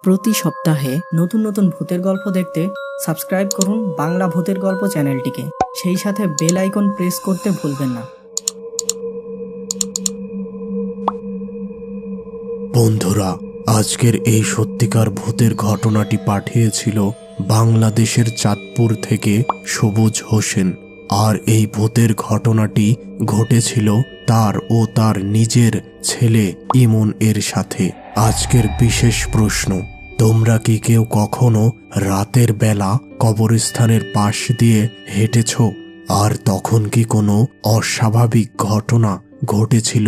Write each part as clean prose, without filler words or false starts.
প্রতি সপ্তাহে নতুন নতুন ভূতের গল্প দেখতে সাবস্ক্রাইব করুন বাংলা ভূতের গল্প চ্যানেলটিকে। সেই সাথে বেল আইকন প্রেস করতে ভুলবেন না। বন্ধুরা, আজকের এই সত্যিকার ভূতের ঘটনাটি পাঠিয়েছিল বাংলাদেশের চাঁদপুর থেকে সবুজ হোসেন। আর এই ভূতের ঘটনাটি ঘটেছিল তার ও তার নিজের ছেলে ইমন এর সাথে। আজকের বিশেষ প্রশ্ন, তোমরা কি কেউ কখনো রাতের বেলা কবরস্থানের পাশ দিয়ে হেঁটেছ? আর তখন কি কোনো অস্বাভাবিক ঘটনা ঘটেছিল?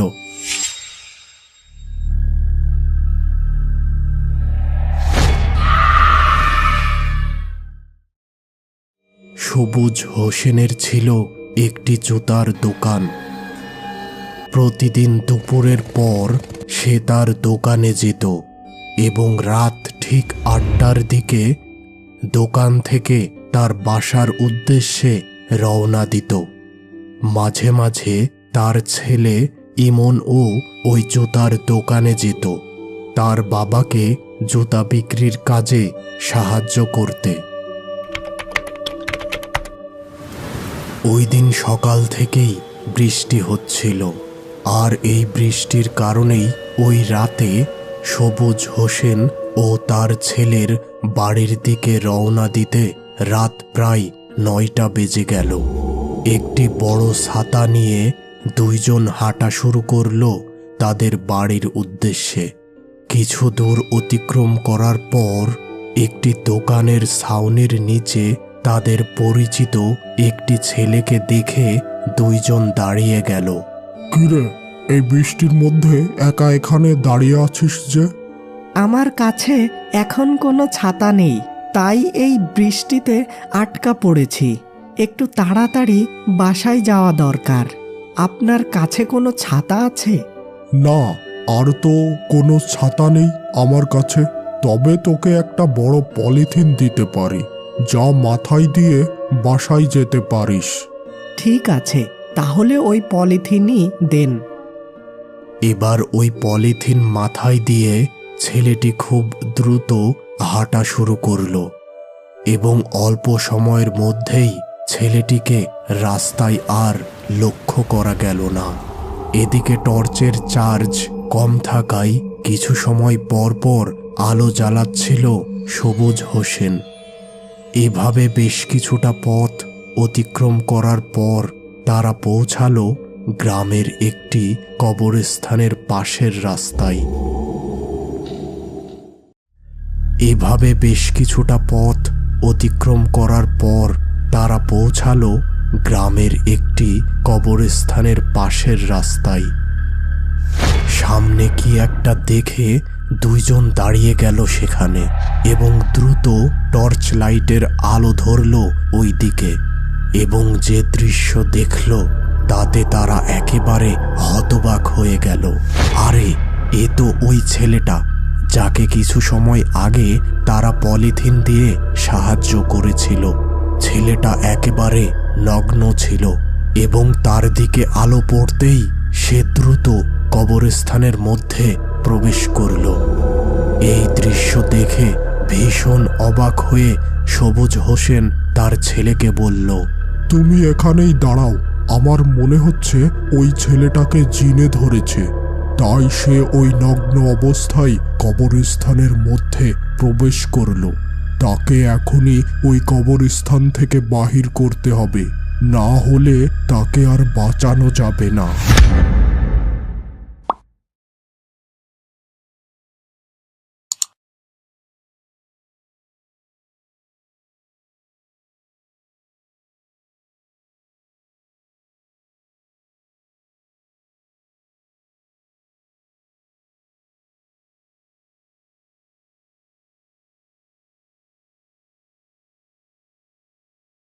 সবুজ হোসেনের ছিল একটি জুতার দোকান। প্রতিদিন দুপুরের পর সে তার দোকানে যেত এবং রাত ঠিক ৮টার দিকে দোকান থেকে তার বাসার উদ্দেশ্যে রওনা দিত। মাঝে মাঝে তার ছেলে ইমনও ওই জুতার দোকানে যেত তার বাবাকে জুতা বিক্রির কাজে সাহায্য করতে। ওই দিন সকাল থেকেই বৃষ্টি হচ্ছিল, আর এই বৃষ্টির কারণেই ওই রাতে সবুজ হোসেন ও তার ছেলের বাড়ির দিকে রওনা দিতে রাত প্রায় ৯টা বেজে গেল। একটি বড় ছাতা নিয়ে দুইজন হাঁটা শুরু করল তাদের বাড়ির উদ্দেশ্যে। কিছু দূর অতিক্রম করার পর একটি দোকানের ছাউনির নিচে তাদের পরিচিত একটি ছেলেকে দেখে দুইজন দাঁড়িয়ে গেল। কিরে, এই বৃষ্টির মধ্যে একা এখানে দাঁড়িয়ে আছিস যে? আমার কাছে এখন কোনো ছাতা নেই, তাই এই বৃষ্টিতে আটকা পড়েছি। একটু তাড়াতাড়ি বাসায় যাওয়া দরকার। আপনার কাছে কোনো ছাতা আছে? না, আর তো কোনো ছাতা নেই আমার কাছে। তবে তোকে একটা বড় পলিথিন দিতে পারি, যা মাথায় দিয়ে বাসায় যেতে পারিস। ঠিক আছে, তাহলে ওই পলিথিনই দেন। এবার ওই পলিথিন মাথায় দিয়ে ছেলেটি খুব দ্রুত হাঁটা শুরু করল এবং অল্প সময়ের মধ্যেই ছেলেটিকে রাস্তায় আর লক্ষ্য করা গেল না। এদিকে টর্চের চার্জ কম থাকায় কিছু সময় পর পর আলো জ্বালাচ্ছিল সবুজ হোসেন। এভাবে বেশ কিছুটা পথ অতিক্রম করার পর তারা পৌঁছালো গ্রামের একটি কবরস্থানের পাশের রাস্তায়। এভাবে বেশ কিছুটা পথ অতিক্রম করার পর তারা পৌঁছালো গ্রামের একটি কবরস্থানের পাশের রাস্তায়। সামনে কি একটা দেখে দুইজন দাঁড়িয়ে গেল সেখানে এবং দ্রুত টর্চ লাইটের আলো ধরল ওই দিকে, এবং যে দৃশ্য দেখল তাতে তারা একেবারে হতবাক হয়ে গেল। আরে, এ তো ওই ছেলেটা যাকে কিছু সময় আগে তারা পলিথিন দিয়ে সাহায্য করেছিল। ছেলেটা একেবারে নগ্ন ছিল এবং তার দিকে আলো পড়তেই সে দ্রুত কবরস্থানের মধ্যে প্রবেশ করল। এই দৃশ্য দেখে ভীষণ অবাক হয়ে সবুজ হোসেন তার ছেলেকে বলল, তুমি এখানেই দাঁড়াও। আমার মনে হচ্ছে ওই ছেলেটাকে জিনে ধরেছে, তাই সে ওই নগ্ন অবস্থায় কবরস্থানের মধ্যে প্রবেশ করল। তাকে এখনই ওই কবরস্থান থেকে বাহির করতে হবে, না হলে তাকে আর বাঁচানো যাবে না।